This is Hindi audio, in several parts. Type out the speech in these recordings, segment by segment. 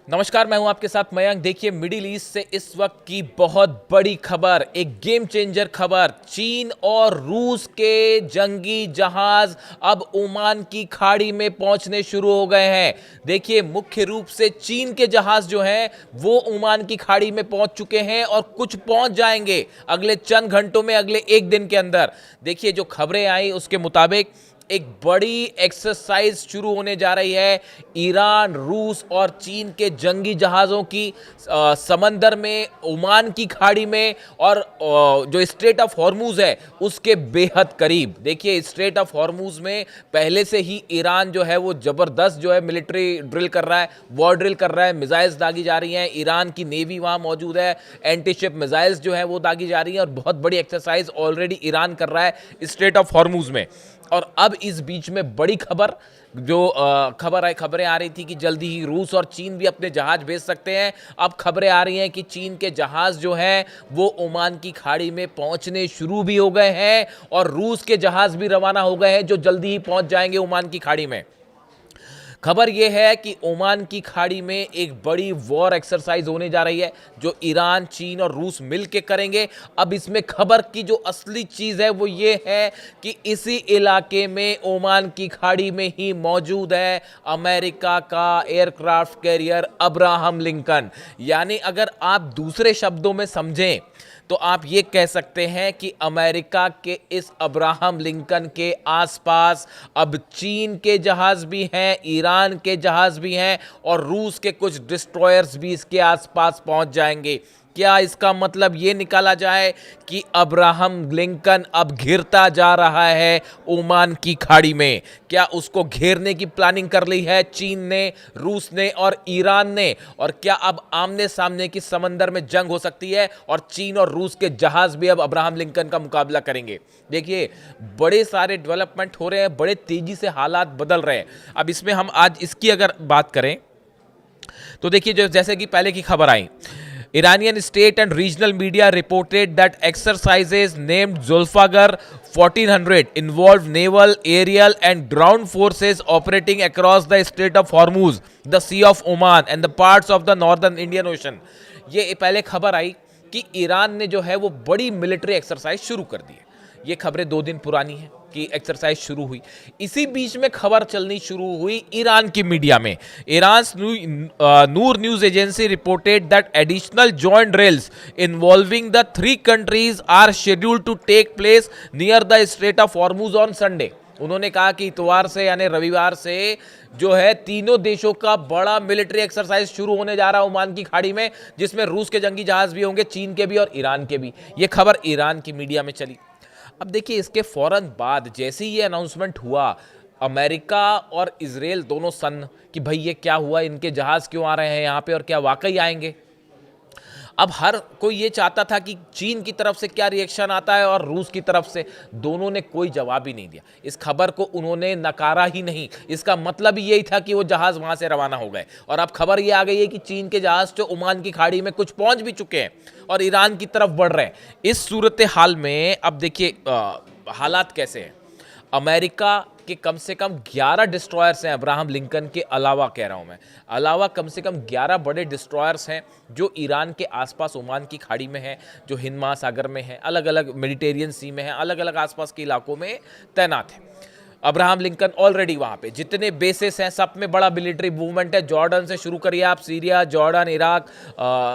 नमस्कार, मैं हूं आपके साथ मयंक। देखिए, मिडिल ईस्ट से इस वक्त की बहुत बड़ी खबर, एक गेम चेंजर खबर। चीन और रूस के जंगी जहाज अब ओमान की खाड़ी में पहुंचने शुरू हो गए हैं। देखिए, मुख्य रूप से चीन के जहाज जो हैं वो ओमान की खाड़ी में पहुंच चुके हैं और कुछ पहुंच जाएंगे अगले चंद घंटों में, अगले एक दिन के अंदर। देखिए, जो खबरें आई उसके मुताबिक एक बड़ी एक्सरसाइज शुरू होने जा रही है ईरान, रूस और चीन के जंगी जहाज़ों की समंदर में, ओमान की खाड़ी में और जो स्ट्रेट ऑफ हॉर्मूज है उसके बेहद करीब। देखिए, स्ट्रेट ऑफ हॉर्मूज में पहले से ही ईरान जो है वो ज़बरदस्त जो है मिलिट्री ड्रिल कर रहा है, वॉर ड्रिल कर रहा है, मिसाइल्स दागी जा रही हैं। ईरान की नेवी वहाँ मौजूद है, एंटी शिप मिसाइल्स जो है वो दागी जा रही हैं और बहुत बड़ी एक्सरसाइज ऑलरेडी ईरान कर रहा है स्ट्रेट ऑफ हॉर्मूज में। और अब इस बीच में बड़ी खबर जो खबरें आ रही थी कि जल्दी ही रूस और चीन भी अपने जहाज भेज सकते हैं। अब खबरें आ रही हैं कि चीन के जहाज जो हैं वो ओमान की खाड़ी में पहुंचने शुरू भी हो गए हैं और रूस के जहाज भी रवाना हो गए हैं जो जल्दी ही पहुंच जाएंगे ओमान की खाड़ी में। खबर यह है कि ओमान की खाड़ी में एक बड़ी वॉर एक्सरसाइज होने जा रही है जो ईरान, चीन और रूस मिलकर करेंगे। अब इसमें खबर की जो असली चीज है वो ये है कि इसी इलाके में, ओमान की खाड़ी में ही मौजूद है अमेरिका का एयरक्राफ्ट कैरियर अब्राहम लिंकन। यानी अगर आप दूसरे शब्दों में समझें तो आप ये कह सकते हैं कि अमेरिका के इस अब्राहम लिंकन के आसपास अब चीन के जहाज भी हैं, ईरान के जहाज भी हैं और रूस के कुछ डिस्ट्रॉयर्स भी इसके आसपास पहुंच जाएंगे। क्या इसका मतलब ये निकाला जाए कि अब्राहम लिंकन अब घिरता जा रहा है ओमान की खाड़ी में? क्या उसको घेरने की प्लानिंग कर ली है चीन ने, रूस ने और ईरान ने? और क्या अब आमने सामने की समंदर में जंग हो सकती है और चीन और रूस के जहाज भी अब अब्राहम लिंकन का मुकाबला करेंगे? देखिए, बड़े सारे डेवलपमेंट हो रहे हैं, बड़े तेजी से हालात बदल रहे हैं। अब इसमें हम आज इसकी अगर बात करें तो देखिए, जो जैसे कि पहले की खबर आई, Iranian state and regional media reported that exercises named Zulfagar 1400 involved naval, aerial and ground forces operating across the Strait of Hormuz, the Sea of Oman and the parts of the northern Indian Ocean। ये पहले खबर आई कि ईरान ने जो है वो बड़ी मिलिट्री एक्सरसाइज शुरू कर दी है। ये खबरें 2 दिन पुरानी हैं कि एक्सरसाइज शुरू हुई। इसी बीच में खबर चलनी शुरू हुई ईरान की मीडिया में। Iran Nour news agency reported that additional joint drills involving the 3 countries are scheduled to take place near the strait of Hormuz on Sunday. उन्होंने कहा कि इतवार से यानी रविवार से जो है तीनों देशों का बड़ा मिलिट्री एक्सरसाइज शुरू होने जा रहा है ओमान की खाड़ी में, जिसमें रूस के जंगी जहाज भी होंगे, चीन के भी और ईरान के भी। ये खबर ईरान की मीडिया में चली। अब देखिए, इसके फौरन बाद जैसे ही ये अनाउंसमेंट हुआ, अमेरिका और इजराइल दोनों सन्न कि भाई ये क्या हुआ, इनके जहाज क्यों आ रहे हैं यहाँ पे और क्या वाकई आएंगे? अब हर कोई ये चाहता था कि चीन की तरफ से क्या रिएक्शन आता है और रूस की तरफ से। दोनों ने कोई जवाब ही नहीं दिया, इस खबर को उन्होंने नकारा ही नहीं। इसका मतलब यही था कि वो जहाज वहां से रवाना हो गए और अब खबर ये आ गई है कि चीन के जहाज जो ओमान की खाड़ी में कुछ पहुंच भी चुके हैं और ईरान की तरफ बढ़ रहे हैं। इस सूरत हाल में अब देखिए हालात कैसे हैं। अमेरिका के कम से कम 11 डिस्ट्रॉयर्स हैं, अब्राहम लिंकन के अलावा कह रहा हूं मैं, अलावा कम से कम 11 बड़े डिस्ट्रॉयर्स हैं जो ईरान के आसपास ओमान की खाड़ी में हैं, जो हिंद महासागर में हैं, अलग अलग मेडिटेरियन सी में हैं, अलग अलग आसपास के इलाकों में तैनात हैं। अब्राहम लिंकन ऑलरेडी वहाँ पे जितने बेसिस हैं सब में बड़ा मिलिट्री मूवमेंट है। जॉर्डन से शुरू करिए आप, सीरिया, जॉर्डन, इराक,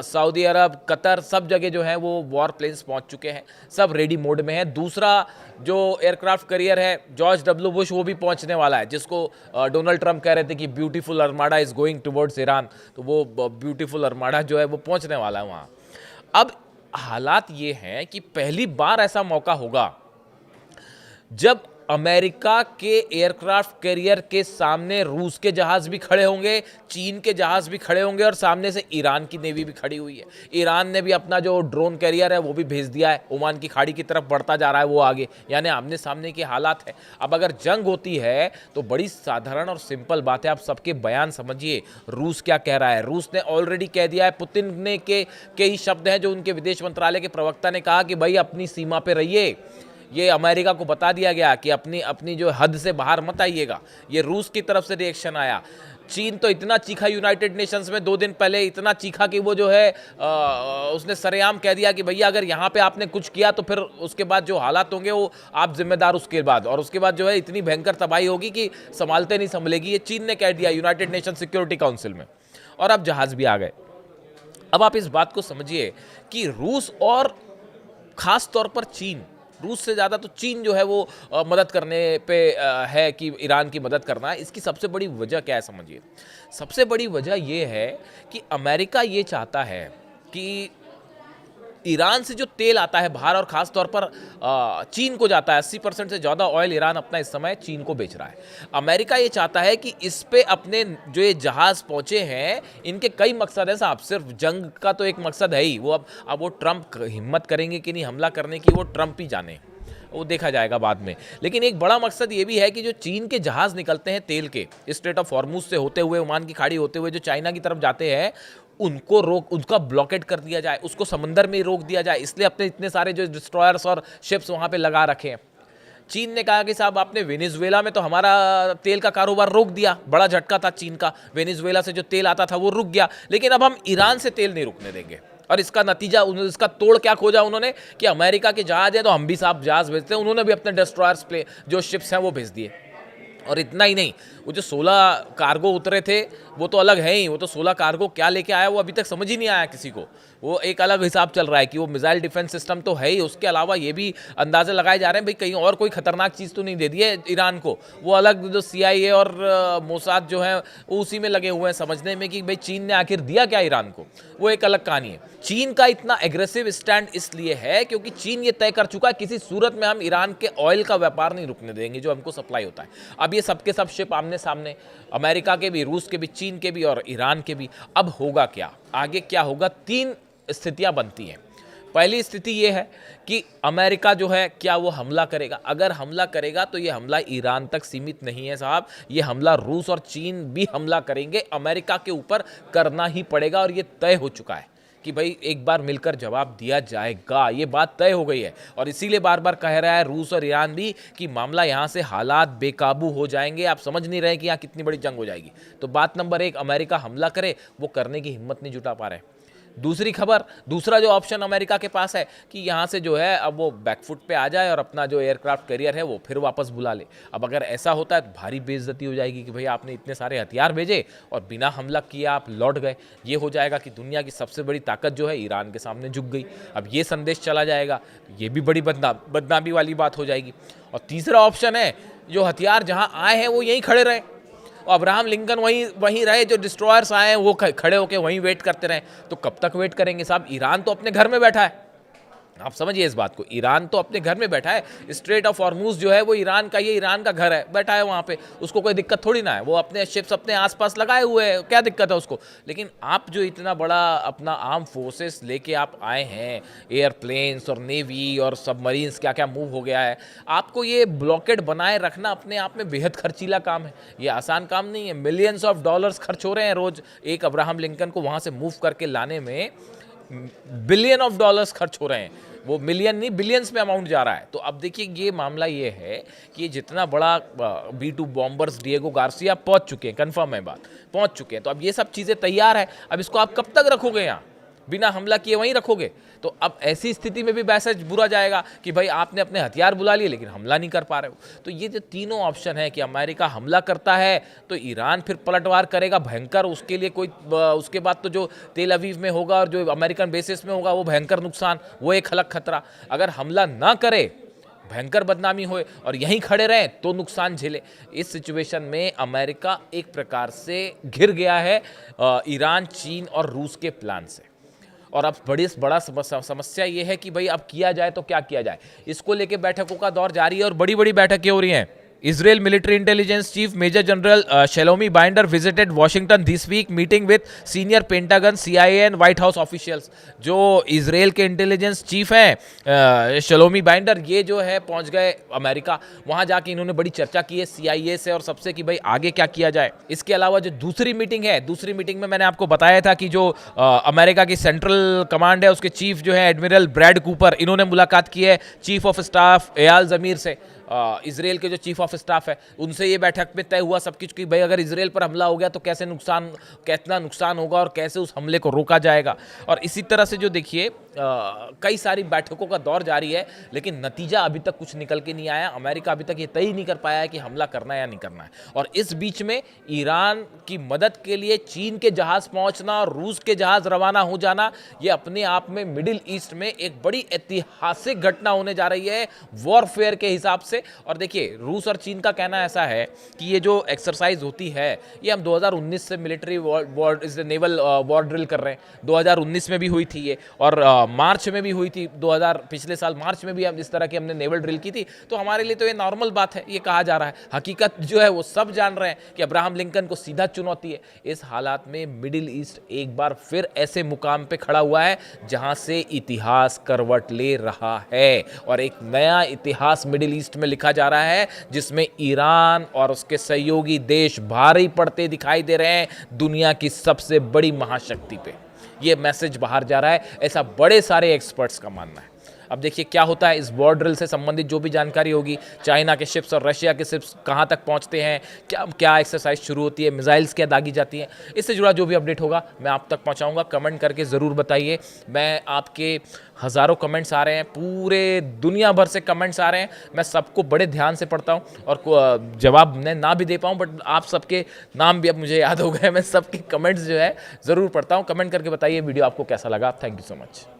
सऊदी अरब, कतर, सब जगह जो है वो वॉर प्लेन्स पहुँच चुके हैं, सब रेडी मोड में है। दूसरा जो एयरक्राफ्ट कैरियर है जॉर्ज डब्ल्यू बुश, वो भी पहुँचने वाला है, जिसको डोनाल्ड ट्रंप कह रहे थे कि beautiful armada is going towards Iran, तो वो ब्यूटीफुल अरमाडा जो है वो पहुँचने वाला है वहाँ। अब हालात ये हैं कि पहली बार ऐसा मौका होगा जब अमेरिका के एयरक्राफ्ट कैरियर के सामने रूस के जहाज भी खड़े होंगे, चीन के जहाज भी खड़े होंगे और सामने से ईरान की नेवी भी खड़ी हुई है। ईरान ने भी अपना जो ड्रोन कैरियर है वो भी भेज दिया है, ओमान की खाड़ी की तरफ बढ़ता जा रहा है वो आगे, यानी आमने सामने के हालात है। अब अगर जंग होती है तो बड़ी साधारण और सिंपल बात है, आप सबके बयान समझिए। रूस क्या कह रहा है? रूस ने ऑलरेडी कह दिया है, पुतिन ने के ही शब्द हैं जो उनके विदेश मंत्रालय के प्रवक्ता ने कहा कि भाई अपनी सीमा पे रहिए, ये अमेरिका को बता दिया गया कि अपनी अपनी जो हद से बाहर मत आइएगा। ये रूस की तरफ से रिएक्शन आया। चीन तो इतना चीखा यूनाइटेड नेशंस में 2 दिन पहले, इतना चीखा कि वो जो है उसने सरेआम कह दिया कि भैया अगर यहाँ पे आपने कुछ किया तो फिर उसके बाद जो हालात होंगे वो आप जिम्मेदार उसके बाद, और उसके बाद जो है इतनी भयंकर तबाही होगी कि संभालते नहीं संभलेगी। ये चीन ने कह दिया यूनाइटेड नेशन सिक्योरिटी काउंसिल में, और अब जहाज भी आ गए। अब आप इस बात को समझिए कि रूस और खास तौर पर चीन, रूस से ज़्यादा तो चीन जो है वो मदद करने पे है कि ईरान की मदद करना है। इसकी सबसे बड़ी वजह क्या है समझिए। सबसे बड़ी वजह ये है कि अमेरिका ये चाहता है कि ईरान से जो तेल आता है बाहर, और ख़ास तौर पर चीन को जाता है, 80% से ज़्यादा ऑयल ईरान अपना इस समय चीन को बेच रहा है। अमेरिका ये चाहता है कि इस पे अपने जो ये जहाज़ पहुँचे हैं, इनके कई मकसद हैं साहब, सिर्फ जंग का तो एक मकसद है ही। वो अब वो ट्रंप हिम्मत करेंगे कि नहीं हमला करने की, वो ट्रंप ही जाने, वो देखा जाएगा बाद में। लेकिन एक बड़ा मकसद ये भी है कि जो चीन के जहाज़ निकलते हैं तेल के, स्ट्रेट ऑफ हॉर्मुज से होते हुए, ओमान की खाड़ी होते हुए जो चाइना की तरफ जाते हैं, उनका ब्लॉकेट कर दिया जाए, उसको समंदर में रोक दिया जाए। इसलिए अपने इतने सारे जो डिस्ट्रॉयर्स और शिप्स वहाँ पे लगा रखे हैं। चीन ने कहा कि साहब आपने वेनेजुएला में तो हमारा तेल का कारोबार रोक दिया, बड़ा झटका था चीन का, वेनेजुएला से जो तेल आता था वो रुक गया, लेकिन अब हम ईरान से तेल नहीं रुकने देंगे। और इसका नतीजा, इसका तोड़ क्या खोजा उन्होंने कि अमेरिका के जहाज है तो हम भी साहब जहाज भेजते हैं। उन्होंने भी अपने डिस्ट्रॉयर्स जो शिप्स हैं वो भेज दिए। और इतना ही नहीं, वो जो 16 कार्गो उतरे थे वो तो अलग है ही, वो तो 16 कार्गो क्या लेके आया वो अभी तक समझ ही नहीं आया किसी को। वो एक अलग हिसाब चल रहा है कि वो मिसाइल डिफेंस सिस्टम तो है ही, उसके अलावा ये भी अंदाजे लगाए जा रहे हैं भाई कहीं और कोई खतरनाक चीज़ तो नहीं दे दी है ईरान को। वो अलग जो CIA और मोसाद जो है उसी में लगे हुए हैं समझने में कि भाई चीन ने आखिर दिया क्या ईरान को, वो एक अलग कहानी है। चीन का इतना एग्रेसिव स्टैंड इसलिए है क्योंकि चीन ये तय कर चुका है किसी सूरत में हम ईरान के ऑयल का व्यापार नहीं रुकने देंगे जो हमको सप्लाई होता है। अब ये सबके सब शिप आमने सामने, अमेरिका के भी, रूस के भी, चीन के भी और ईरान के भी। अब होगा क्या, आगे क्या होगा? 3 स्थितियां बनती हैं। पहली स्थिति ये है कि अमेरिका जो है क्या वो हमला करेगा। अगर हमला करेगा तो ये हमला ईरान तक सीमित नहीं है साहब, ये हमला रूस और चीन भी हमला करेंगे, अमेरिका के ऊपर करना ही पड़ेगा। और ये तय हो चुका है कि भाई एक बार मिलकर जवाब दिया जाएगा, ये बात तय हो गई है। और इसीलिए बार बार कह रहा है रूस और ईरान भी कि मामला यहाँ से हालात बेकाबू हो जाएंगे। आप समझ नहीं रहे कि यहाँ कितनी बड़ी जंग हो जाएगी। तो बात नंबर 1, अमेरिका हमला करे, वो करने की हिम्मत नहीं जुटा पा रहे। दूसरी खबर, दूसरा जो ऑप्शन अमेरिका के पास है कि यहाँ से जो है अब वो बैकफुट पे आ जाए और अपना जो एयरक्राफ्ट कैरियर है वो फिर वापस बुला ले। अब अगर ऐसा होता है तो भारी बेइज्जती हो जाएगी कि भाई आपने इतने सारे हथियार भेजे और बिना हमला किए आप लौट गए। ये हो जाएगा कि दुनिया की सबसे बड़ी ताकत जो है ईरान के सामने झुक गई। अब ये संदेश चला जाएगा, ये भी बड़ी बदनामी वाली बात हो जाएगी। और तीसरा ऑप्शन है जो हथियार जहाँ आए हैं वो यहीं खड़े रहे, अब्राहम लिंकन वहीं रहे, जो डिस्ट्रॉयर्स आए हैं वो खड़े होकर वहीं वेट करते रहे। तो कब तक वेट करेंगे साहब? ईरान तो अपने घर में बैठा है, आप समझिए इस बात को। ईरान तो अपने घर में बैठा है, स्ट्रेट ऑफ हॉर्मुज जो है वो ईरान का, ये ईरान का घर है, बैठा है वहाँ पे, उसको कोई दिक्कत थोड़ी ना है। वो अपने शिप्स अपने आसपास लगाए हुए हैं, क्या दिक्कत है उसको? लेकिन आप जो इतना बड़ा अपना आर्म फोर्सेस लेके आप आए हैं, एयरप्लेन्स और नेवी और सबमरीन्स, क्या क्या मूव हो गया है, आपको ये ब्लॉकेड बनाए रखना अपने आप में बेहद खर्चीला काम है, ये आसान काम नहीं है। मिलियंस ऑफ डॉलर्स खर्च हो रहे हैं रोज एक अब्राहम लिंकन को वहाँ से मूव करके लाने में, बिलियन ऑफ डॉलर्स खर्च हो रहे हैं, वो मिलियन नहीं बिलियंस में अमाउंट जा रहा है। तो अब देखिए ये मामला ये है कि जितना बड़ा B-2 बॉम्बर्स डिएगो गार्सिया पहुंच चुके हैं, कंफर्म है बात, पहुंच चुके हैं। तो अब ये सब चीज़ें तैयार है, अब इसको आप कब तक रखोगे यहाँ, बिना हमला किए वहीं रखोगे? तो अब ऐसी स्थिति में भी मैसेज बुरा जाएगा कि भाई आपने अपने हथियार बुला लिए लेकिन हमला नहीं कर पा रहे हो। तो ये जो तीनों ऑप्शन है कि अमेरिका हमला करता है तो ईरान फिर पलटवार करेगा भयंकर, उसके लिए कोई उसके बाद तो जो तेल अवीव में होगा और जो अमेरिकन बेसिस में होगा वो भयंकर नुकसान, वो एक अलग खतरा। अगर हमला ना करे, भयंकर बदनामी होए और यहीं खड़े रहें तो नुकसान झेले। इस सिचुएशन में अमेरिका एक प्रकार से घिर गया है ईरान, चीन और रूस के प्लान से। और अब बड़ा समस्या ये है कि भाई अब किया जाए तो क्या किया जाए। इसको लेके बैठकों का दौर जारी है और बड़ी बड़ी बैठकें हो रही हैं। Israel military intelligence chief Major General Shalomi Binder visited Washington this week, meeting with senior Pentagon, CIA and White House officials. जो इसराइल के इंटेलिजेंस चीफ हैं शलोमी बाइंडर, ये जो है पहुंच गए अमेरिका। वहां जाके इन्होंने बड़ी चर्चा की है CIA से और सबसे कि भाई आगे क्या किया जाए। इसके अलावा जो दूसरी मीटिंग है, दूसरी मीटिंग में मैंने आपको बताया था कि जो अमेरिका की सेंट्रल कमांड है उसके चीफ जो है एडमिरल ब्रैड कूपर, इन्होंने मुलाकात की है चीफ ऑफ स्टाफ एयाल जमीर से। इसराइल के जो चीफ ऑफ स्टाफ है उनसे ये बैठक में तय हुआ सब कुछ कि भाई अगर इसराइल पर हमला हो गया तो कैसे कितना नुकसान होगा और कैसे उस हमले को रोका जाएगा। और इसी तरह से जो देखिए कई सारी बैठकों का दौर जारी है, लेकिन नतीजा अभी तक कुछ निकल के नहीं आया। अमेरिका अभी तक ये तय नहीं कर पाया है कि हमला करना है या नहीं करना है। और इस बीच में ईरान की मदद के लिए चीन के जहाज पहुंचना और रूस के जहाज रवाना हो जाना, ये अपने आप में मिडिल ईस्ट में एक बड़ी ऐतिहासिक घटना होने जा रही है वॉरफेयर के हिसाब से। और देखिए रूस और चीन का कहना ऐसा है कि ये जो एक्सरसाइज होती है ये हम 2019 से मिलिट्री नेवल वॉर ड्रिल कर रहे हैं। 2019 में भी हुई थी ये, और मार्च में भी हुई थी। पिछले साल मार्च में भी हम इस तरह की हमने नेवल ड्रिल की थी। तो हमारे लिए तो ये नॉर्मल बात है, ये कहा जा रहा है। हकीकत जो है वो सब जान रहे हैं कि अब्राहम लिंकन को सीधा चुनौती है। इस हालात में मिडिल ईस्ट एक बार फिर ऐसे मुकाम पे खड़ा हुआ है जहां से इतिहास करवट ले रहा है, और एक नया इतिहास मिडिल ईस्ट में लिखा जा रहा है जिसमें ईरान और उसके सहयोगी देश भारी पड़ते दिखाई दे रहे हैं दुनिया की सबसे बड़ी महाशक्ति पे। ये मैसेज बाहर जा रहा है, ऐसा बड़े सारे एक्सपर्ट्स का मानना है। अब देखिए क्या होता है। इस वॉर ड्रिल से संबंधित जो भी जानकारी होगी, चाइना के शिप्स और रशिया के शिप्स कहाँ तक पहुँचते हैं, क्या क्या एक्सरसाइज शुरू होती है, मिसाइल्स क्या दागी जाती हैं, इससे जुड़ा जो भी अपडेट होगा मैं आप तक पहुँचाऊँगा। कमेंट करके ज़रूर बताइए। मैं आपके हज़ारों कमेंट्स आ रहे हैं, पूरे दुनिया भर से कमेंट्स आ रहे हैं। मैं सबको बड़े ध्यान से पढ़ता हूँ और जवाब मैं ना भी दे पाऊँ, बट आप सबके नाम भी अब मुझे याद हो गए। मैं सबके कमेंट्स जो है ज़रूर पढ़ता हूँ। कमेंट करके बताइए वीडियो आपको कैसा लगा। Thank you so much.